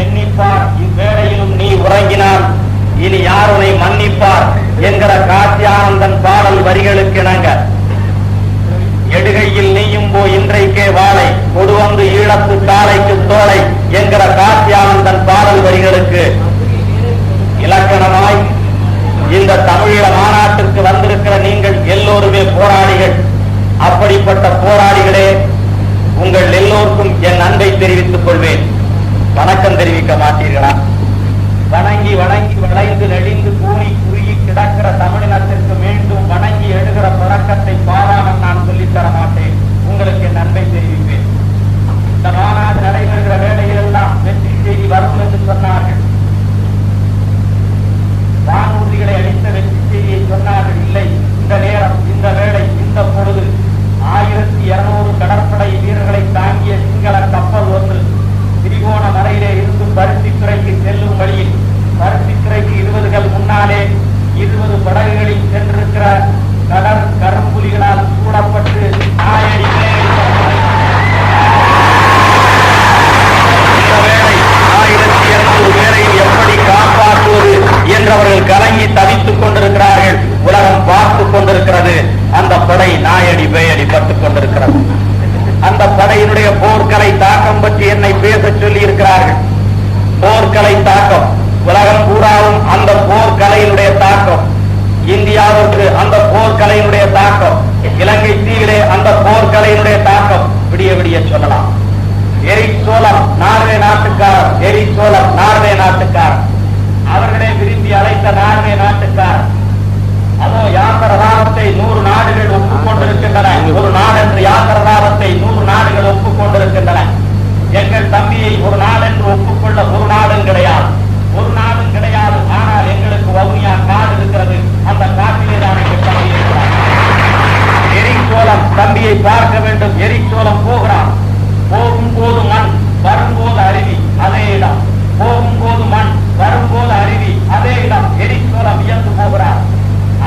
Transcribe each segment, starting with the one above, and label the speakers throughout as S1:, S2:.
S1: எண்ணிப்பார், இவ்வேளையிலும் நீ உறங்கினான் இனி யார் உன்னை மன்னிப்பார் என்கிற காட்சியானந்தன் பாடல் வரிகளுக்கு இணங்க, எடுகையில் நீயும் போ இன்றைக்கே வாழை கொடுவந்து ஈழத்து காலைக்கு தோலை என்கிற காட்சியானந்தன் பாடல் வரிகளுக்கு இலக்கணமாய் இந்த தமிழீழ மாநாட்டிற்கு வந்திருக்கிற நீங்கள் எல்லோருமே போராளிகள். அப்படிப்பட்ட போராளிகளே, உங்கள் எல்லோருக்கும் என் அன்பை தெரிவித்துக் கொள்வேன். வணக்கம் தெரிவிக்க மாட்டீர்களா? வணங்கி வணங்கி வளைந்து நெளிந்து கூணி குறுகி கிடக்கிற தமிழினத்திற்கு மீண்டும் வணங்கி எழுகிற பழக்கத்தை பாராமல் நான் சொல்லித்தர மாட்டேன். உங்களுக்கு என் அன்பை தெரிவிப்பேன். இந்த மாநாடு நடைபெறுகிற வேளையில் எல்லாம் வெற்றி செய்தி வரும் என்று சொன்னார்கள். வானூர்திகளை அளித்த வெற்றி செய்தியை சொன்னார்கள். இல்லை, இந்த நேரம், இந்த வேளை, இந்த பொழுது 1200 கடற்படை வீரர்களை தாங்கிய சிங்கள கப்பல் ஒன்று திரிகோணமலையிலே இருந்து பருத்தித்துறைக்கு செல்லும் வழியில் பருத்தித்துறைக்கு 20 முன்னாலே 20 படகுகளில் சென்றிருக்கிற கரும்புலிகளால் சூழப்பட்டு நாயடி எப்படி காப்பாற்றுவது என்றவர்கள் கலங்கி தவித்துக் கொண்டிருக்கிறார்கள். உலகம் பார்த்துக் கொண்டிருக்கிறது. அந்த படை நாயடி பேயடி பட்டுக் கொண்டிருக்கிறது. அந்த படையினுடைய போர்க்கலை தாக்கம் பற்றி என்னை பேச சொல்லி இருக்கிறார்கள். போர்க்கலை தாக்கம் உலகம் பூராவும், அந்த போர்க்கலையினுடைய தாக்கம் இந்தியாவிற்கு, அந்த போர்க்கலையினுடைய தாக்கம் இலங்கை தீவிலே, அந்த போர்க்கலையினுடைய தாக்கம் விடிய விடிய சொல்லலாம். எரிக் சோழம் நார்வே நாட்டுக்காரர், எரிக் சோழம் நார்வே நாட்டுக்காரர், அவர்களே விரும்பி அழைத்த நார்வே நாட்டுக்காரர். அதோ யாத்திரதாரத்தை 100 நாடுகள் ஒப்புக்கொண்டிருக்கின்றன. ஒரு நாடென்று யாத்திரதாரத்தை 100 நாடுகள் ஒப்புக்கொண்டிருக்கின்றன. எங்கள் தம்பியை ஒரு நாடென்று ஒப்புக்கொள்ள ஒரு நாடும் கிடையாது, ஒரு நாடும் கிடையாது. ஆனால் எங்களுக்கு வவுனியா காடு இருக்கிறது. அந்த காட்டிலே தான் எங்கள் தம்பி இருக்கிறார். எரிக் சோழம் தம்பியை பார்க்க வேண்டும். எரிக் சோழம் போகிறார். போகும்போது மண், வரும்போது அருவி, அதே இடம். போகும்போது மண், வரும்போது அருவி, அதே இடம். எரிக் சோழம் வியந்து போகிறார்.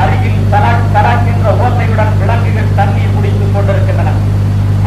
S1: அருகில் தலக் தலக் என்ற ஓசையுடன் விலங்குகள் தண்ணீர் குடித்துக் கொண்டிருக்கின்றன.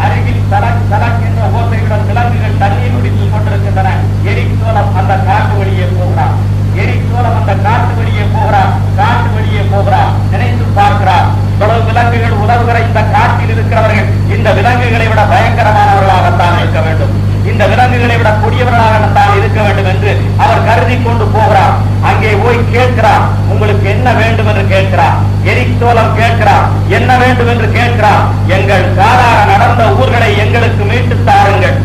S1: அருகில் தலக் தலக் என்ற ஓசையுடன் விலங்குகள் தண்ணீர் குடித்துக் கொண்டிருக்கின்றன. எரிக் சோழம் அந்த காட்டு வழியே போகிறார். எரிக் சோழம் அந்த காட்டு வழியே போகிறார். காட்டு வழியே போகிறார். நினைத்து பார்க்கிறார், இவ்வளவு விலங்குகள் உதவுகிற இந்த காட்டில் இருக்கிறவர்கள் இந்த விலங்குகளை விட பயங்கரமானவர்களாகத்தான் இருக்க வேண்டும், இந்த விலங்குகளை விட கொடியவர்களாகத்தான் இருக்க வேண்டும் என்று அவர் கருதி கொண்டு போகிறார். அங்கே போய் கேட்கிறார், உங்களுக்கு என்ன வேண்டும் என்று கேட்கிறார். எரிக் சோழம் கேட்கிறார், என்ன வேண்டும் என்று கேட்கிறார். எங்கள் சாதாரண நடந்த ஊர்களை எங்களுக்கு மீட்டு தாருங்கள்.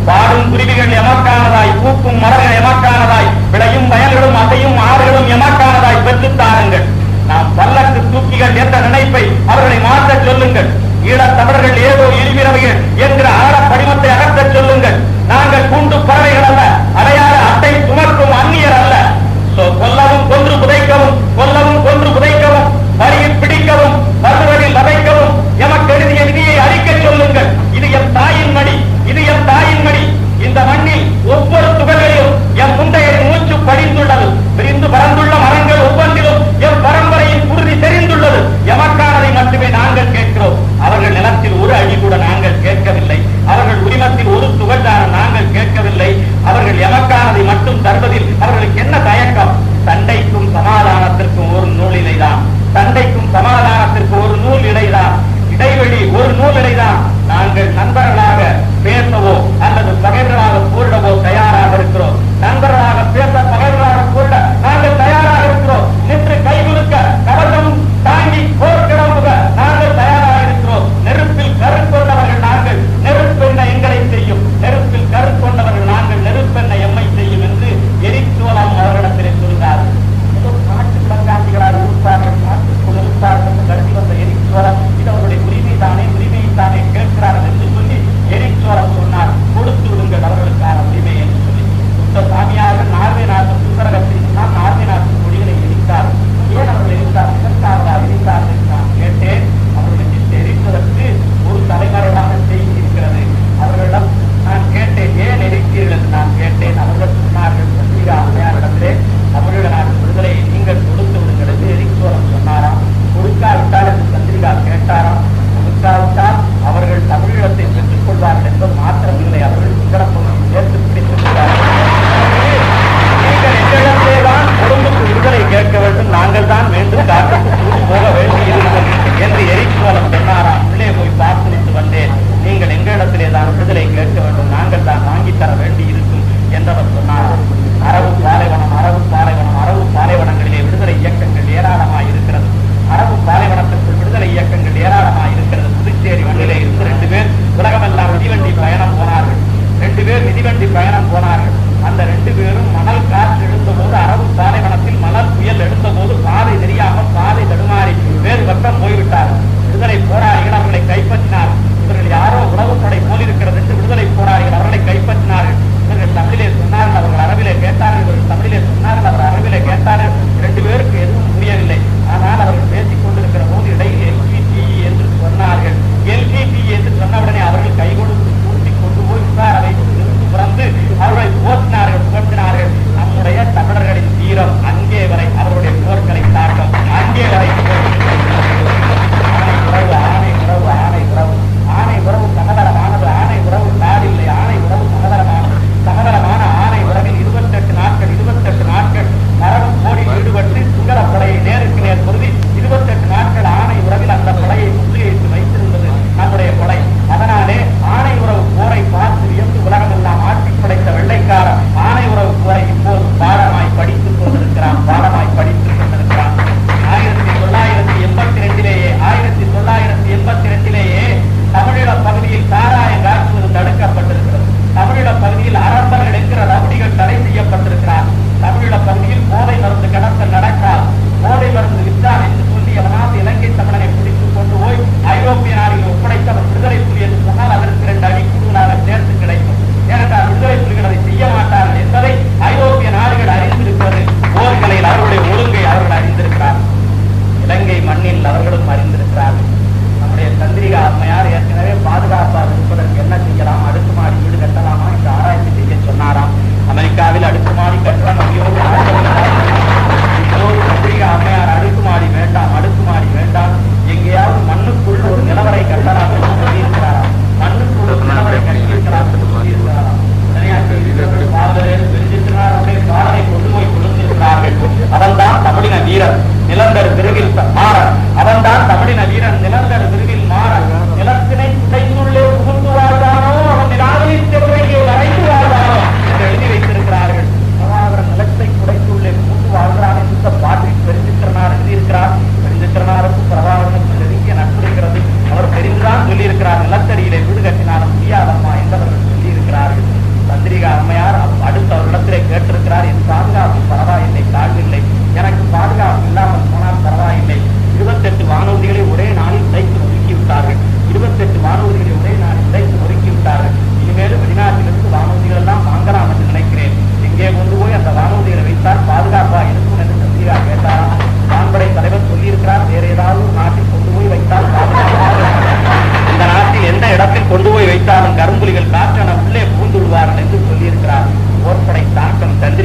S1: பாடும் குருவிகள் எமக்கானதாய், பூக்கும் மலர்கள் எமக்கானதாய், விளையும் வயல்களும் அசையும் ஆறுகளும் எமக்கானதாய் பெற்றுத் தாருங்கள். நாம் பல்லக்கு தூக்கிகள் என்ற நினைப்பை அவர்களை மாற்ற சொல்லுங்கள். ஈழத் தமிழர்கள் ஏதோ இழிவிரவைகள் என்கிற ஆழ படிமத்தை அகற்ற சொல்லுங்கள். நாங்கள் கூண்டு பறவைகள் அல்ல, அடையாள அட்டை சுமக்கும் அந்நியர் அல்ல. கொல்லவும் கொன்று புதைக்கவும், கொல்லவும் கொன்று புதைக்கவும், வழியில் பிடிக்கவும், மறுவழில் வதைக்கவும் எமக்கு எழுதிய விதியை அழிக்க சொல்லுங்கள். இது எம் தாயின் மடி, இது எம் தாயின் மடி. இந்த மண்ணில் ஒவ்வொரு துகளிலும் எம் முந்தையின் மூச்சு படிந்துள்ளது. விரிந்து பறந்துள்ள மரங்கள் ஒவ்வொன்றிலும் எம் பரம்பரையின் உறுதி தெரிந்துள்ளது. எமக்கானதை மட்டுமே நாங்கள் கேட்கிறோம். அவர்கள் நிலத்தில் ஒரு அடி கூட நாங்கள் கேட்க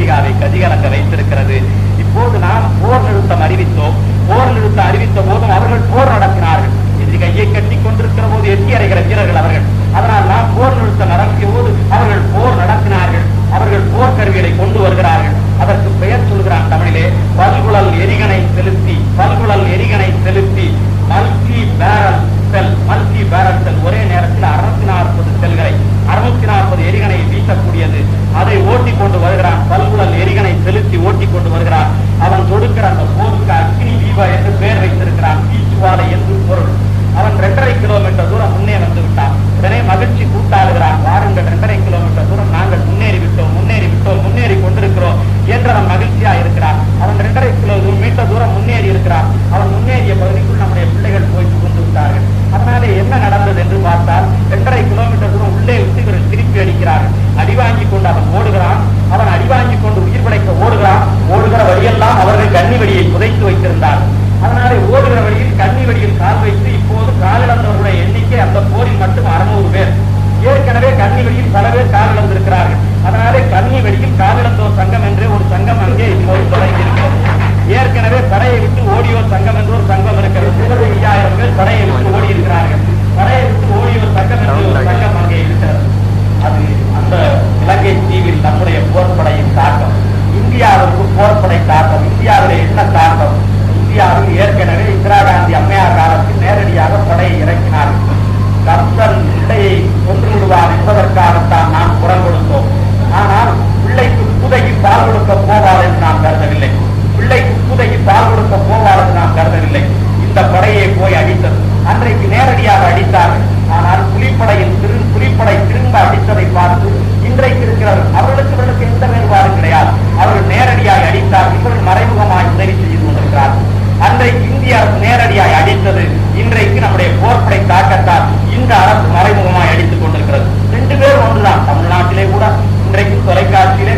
S1: அமெரிக்காவை கதிகலங்க வைத்திருக்கிறது. இப்போது நாம் போர் நிறுத்தம் அறிவித்தோம். போர் நிறுத்தம் அறிவித்த போதும் அவர்கள் போர் நடத்தினார்கள். எதிரி கையை கட்டி கொண்டிருக்கிற போது எட்டி அறைகிற வீரர்கள் அவர்கள். அதனால் நாம் போர் நிறுத்தம் நடத்திய போது அவர்கள் போர் நடத்தினார்கள். அவர்கள் போர் கருவிகளை கொண்டு வருகிறார்கள். அதற்கு பெயர் சொல்கிறான் தமிழிலே, பல்குழல் எரிகணை செலுத்தி, பல்குழல் எரிகணை செலுத்தி மல்டி பேரல் செல், மல்டி பேரல் செல், ஒரே நேரத்தில் 640 செல்களை 640 எரிகணை வீசக்கூடியது. அதை ஓட்டி கொண்டு வருகிறான். பல்குழல் எரிகணை செலுத்தி ஓட்டி கொண்டு வருகிறான். அவன் தொடுக்கிற அந்த போருக்கு அக்னி தீபா என்று பெயர் வைத்திருக்கிறான். பீச்சுவாலை என்று பொருள். அவன் 2.5 கிலோமீட்டர் தூரம் முன்னே வந்து விட்டான். உடனே மகிழ்ச்சி கூட்டாளுகிறான். வாருங்கள், 2.5 கிலோமீட்டர் தூரம் நாங்கள் முன்னேறி விட்டோம், முன்னேறி விட்டோம், முன்னேறி கொண்டிருக்கிறோம் என்று அவன் மகிழ்ச்சியா இருக்கிறான். அவன் 2.5 கிலோமீட்டர் தூரம் முன்னேறி இருக்கிறான். அவன் முன்னேறிய பகுதிக்குள் நம்முடைய பிள்ளைகள் போய் புகுந்து விட்டார்கள். அதனாலே என்ன நடந்தது என்று பார்த்தால், 2.5 கிலோமீட்டர் தூரம் உள்ளே விட்டு இவர்கள் திருப்பி அடிக்கிறார்கள். அடிவாங்கி கொண்டு அவன் ஓடுகிறான். அவன் அடிவாங்கி கொண்டு உயிர் படைக்க ஓடுகிறான். ஓடுகிற வழியெல்லாம் அவர்கள் கன்னி வெடியை புதைத்து வைத்திருந்தார்கள். அதனாலே ஓடுகிற வழியில் கன்னி வெடியில் கால் வைத்து இப்போது காலிழந்தவர்களுடைய எண்ணிக்கை அந்த போரில் மட்டும் 600 பேர். ஏற்கனவே கன்னி வெடியில் பல பேர் காலிழந்திருக்கிறார்கள். அதனாலே கன்னி வெடியில் காலிழந்தோர் சங்கம் என்றே ஒரு சங்கம் அங்கே இப்போது தொடங்கி இருக்கிறது. ஏற்கனவே படையை விட்டு ஓடியோர் சங்கம் என்று ஒரு சங்கம் இருக்கிறது. 5000 பேர் படையை விட்டு ஓடி இருக்கிறார்கள். படையை விட்டு ஓடியோர் சங்கம் என்று ஒரு சங்கம் அங்கே இருக்கிறது. அது அந்த இலங்கை தீவில் நம்முடைய போர்ப்படையின் தாக்கம், இந்தியாவுக்கு போர்ப்படை தாக்கம், இந்தியாவிலே என்ன தாக்கம்? இந்தியாவில் ஏற்கனவே இந்திரா காந்தி அம்மையார் காலத்தில் நேரடியாக படையை இறக்கினார்கள். கர்த்தன் பிள்ளையை கொன்று விடுவார் என்பதற்காகத்தான் நாம் குரல் கொடுத்தோம். ஆனால் பிள்ளைக்கு புதைக்கு பால் கொடுக்க போவார் என்று நாம் கருதவில்லை. பிள்ளைக்கு புதைக்கு பால் கொடுக்க போவார் என்று நாம் கருதவில்லை. இந்த படையை போய் அடித்தது. அன்றைக்கு நேரடியாக அடித்தார்கள். ஆனால் புலிப்படை திரும்ப அடித்ததை பார்த்து இன்றைக்கு இருக்கிறார்கள். அவர்களுக்கு எந்த வேறுபாடும் கிடையாது. அவர்கள் நேரடியாக அடித்தார்கள். இவர்கள் மறைமுகமாக உதவி செய்து கொண்டிருக்கிறார்கள். அன்றைக்கு இந்திய அரசு நேரடியாக அடித்தது. இன்றைக்கு நம்முடைய போர்ப்படை தாக்கத்தால் இந்த அரசு மறைமுகமாக அடித்துக் கொண்டிருக்கிறது. 2 பேரும் ஒன்றுதான். தமிழ்நாட்டிலே கூட இன்றைக்கு தொலைக்காட்சியிலே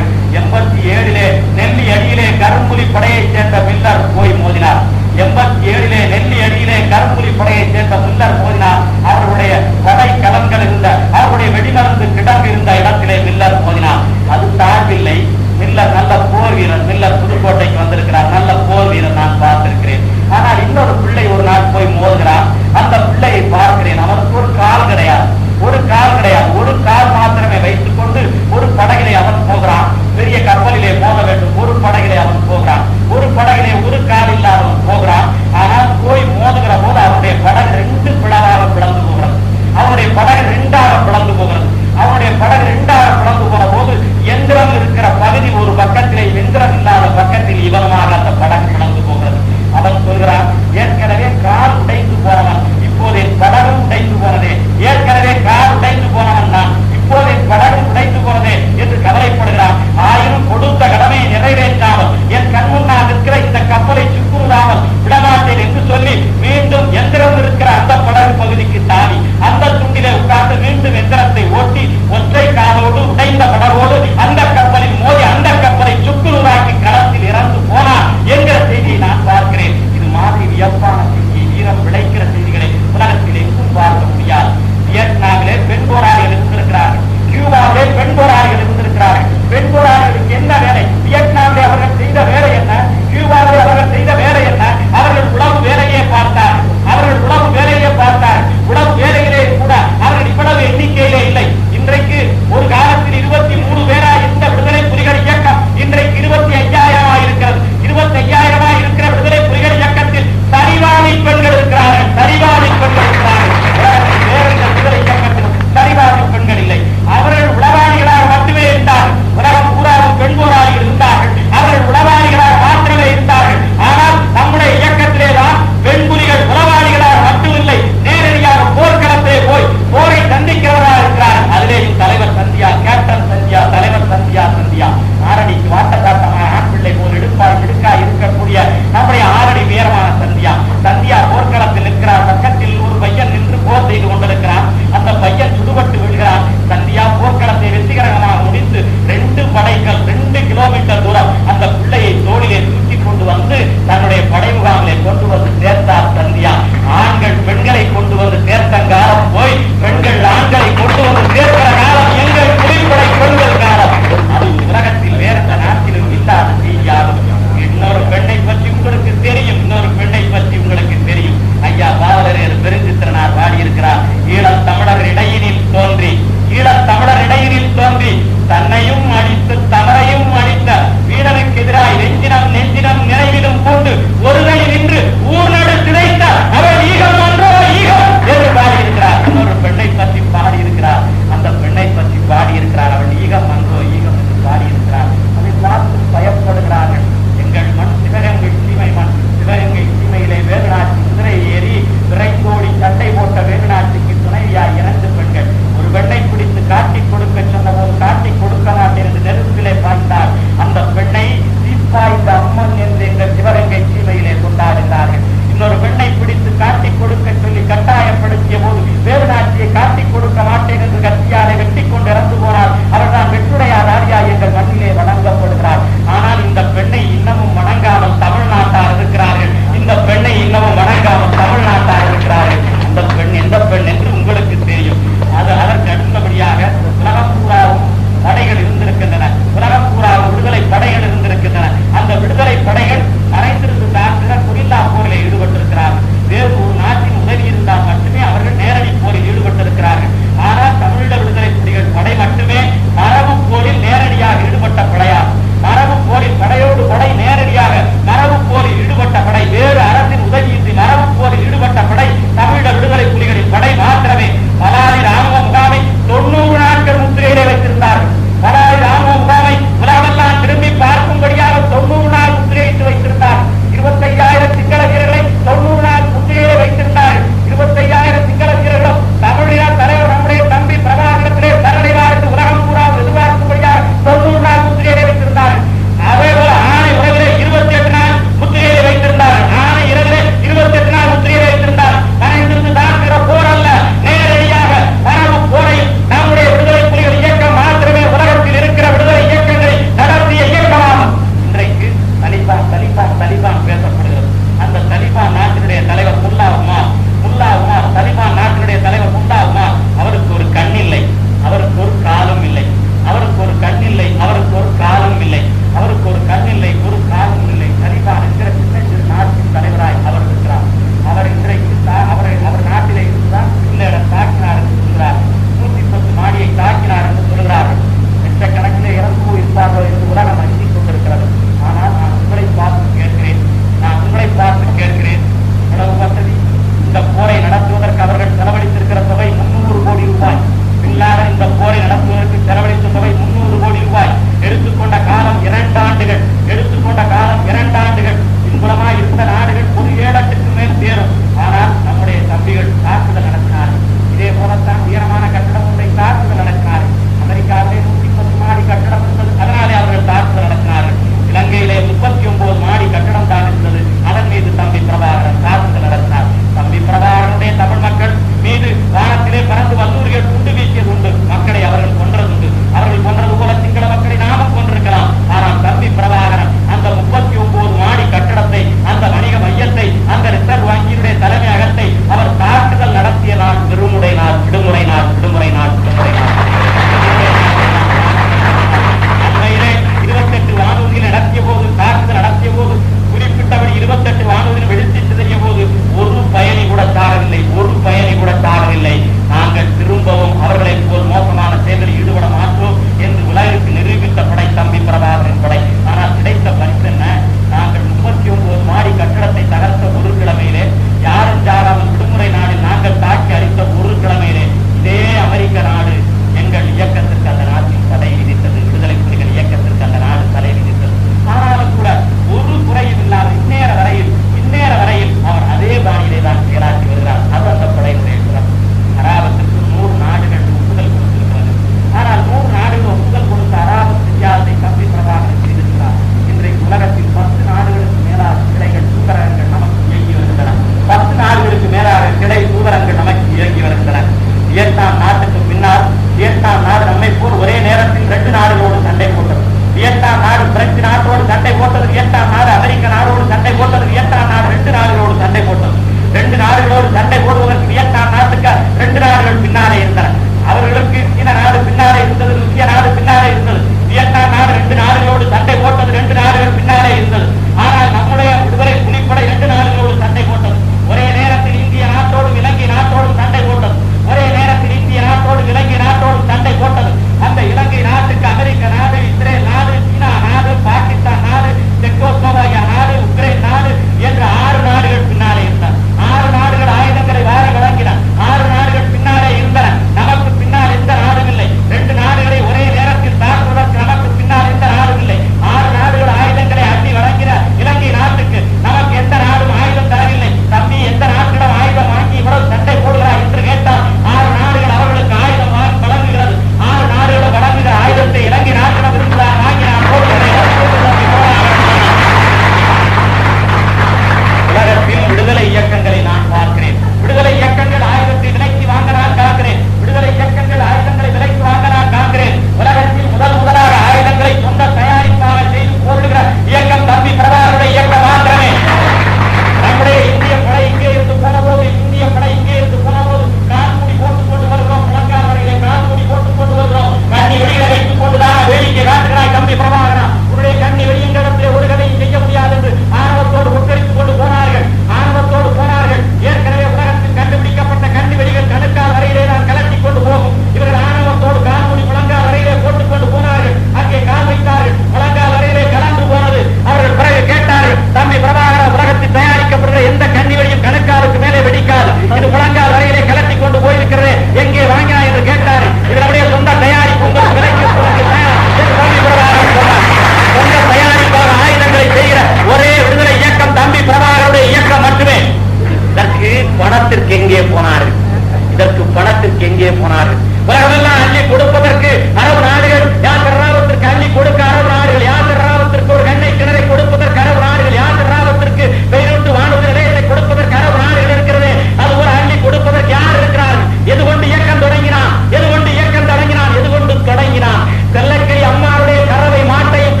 S1: எங்கே போனார்கள்? உலகமெல்லாம் அள்ளி கொடுப்பதற்கு அரபு நாடுகள், யாசர் ராவத்திற்கு அள்ளி கொடுக்க அரபு நாடுகள், யாசர் ராவத்திற்கு ஒரு கண்ணை கிணறை கொடுப்பதற்கு அரபு நாடுகள், யாசர் ராவத்திற்கு பெயரிட்டு வானூர்தி நிலையத்தை கொடுப்பதற்கு அரபு நாடுகள் இருக்கிறது. அது ஒரு அள்ளி கொடுப்பதற்கு யார் இருக்கிறார்கள்? எது கொண்டு இயக்கம் தொடங்கினான்? எது கொண்டு இயக்கம் தொடங்கினான்? எது கொண்டு தொடங்கினான்? செல்லக்கிளி அம்மாவுடைய கறவை மாட்டையும்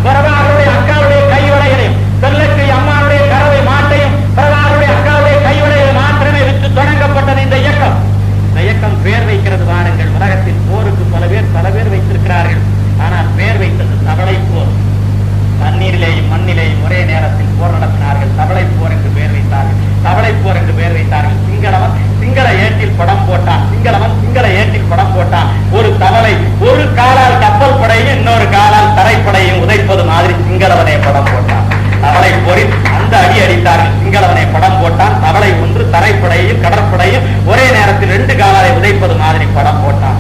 S1: பிரபாகருடைய அக்காவுடைய கைவளைகளையும், செல்லக்கிளி அம்மாவுடைய கறவை மாட்டையும் பிரபாகருடைய அக்காவுடைய கைவளைகளை மாத்திரமே விற்று தொடங்கப்பட்டது இந்த இயக்கம். இந்த இயக்கம் பேர் வைக்கிறது வாருங்கள். உலகத்தில் போருக்கு பல பேர் வைத்திருக்கிறார்கள். ஆனால் பேர் வைத்தது தவளை போர். தண்ணீரிலேயும் மண்ணிலேயும் ஒரே நேரத்தில் போர் நடத்தினார்கள். தவளை போர் என்று பெயர் வைத்தார்கள். தவளை போர் என்று பெயர் வைத்தார்கள். சிங்களவன் சிங்கள ஏட்டில் படம் போட்டான். சிங்கள ஏட்டில் படம் போட்டான். ஒரு தவளை ஒரு காலால் கப்பல் படையும் இன்னொரு காலால் தரைப்படையும் உதைப்பது மாதிரி சிங்களவனை படம் போட்டான். தவளை போரில் அந்த அடி அடித்தார்கள். சிங்களவனை படம் போட்டான். தவளை ஒன்று தரைப்படையும் கடற்படையும் ஒரே நேரத்தில் 2 காலாலை உதைப்பது மாதிரி படம் போட்டான்.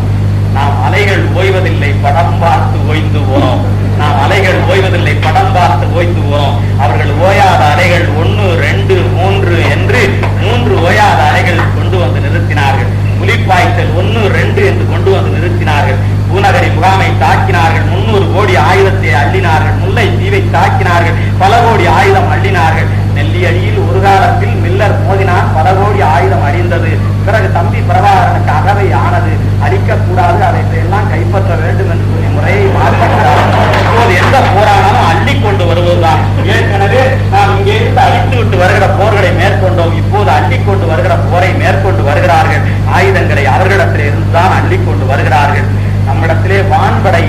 S1: நாம் அலைகள் ஓய்வதில்லை, படம் பார்த்து ஓய்ந்து போனோம். நாம் அலைகள் ஓய்வதில்லை, படம் பார்த்து ஓய்ந்து போனோம். அவர்கள் ஓயாத அலைகள் 1, 2, 3 என்று 3 ஓயாத அலைகள் கொண்டு வந்து நிறுத்தினார்கள். புலிப்பாய்ச்சல் 1, 2 என்று கொண்டு வந்து நிறுத்தினார்கள். பூநகரி முகாமை தாக்கினார்கள். 300 கோடி ஆயுதத்தை அள்ளினார்கள். முல்லை தீவை தாக்கினார்கள். பல கோடி ஆயுதம் அள்ளினார்கள். நெல்லி அடியில் ஒரு காலத்தில் மில்லர் மோதினான். பல கோடி ஆயுதம் அழிந்தது. பிறகு தம்பி பிரபாகரனுக்கு அகவை ஆனது. அழிக்கக்கூடாது, அதை எல்லாம் கைப்பற்ற வேண்டும் என்று சொல்லி முறையை மாற்றினார். இப்போது எந்த போரானாலும் அள்ளி கொண்டு வருவதுதான். ஏற்கனவே நாம் இங்கே இருந்து அழித்து விட்டு வருகிற போர்களை மேற்கொண்டோம். இப்போது அள்ளி கொண்டு வருகிற போரை மேற்கொண்டு வருகிறார்கள். ஆயுதங்களை அவர்களிடத்தில் இருந்துதான் அள்ளி கொண்டு வருகிறார்கள். நம்மிடத்திலே வான்படை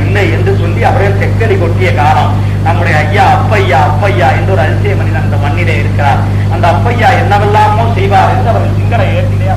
S1: இல்லை என்று சொல்லி அவர்கள் செக்கலி கொட்டிய காலம். நம்முடைய ஐயா அப்பையா என்று ஒரு அதிசய மனிதன் அந்த மண்ணிலே இருக்கிறார். அந்த அப்பையா என்னவெல்லாமோ செய்வார் என்று அவர்கள் சிங்கள ஏட்டிலே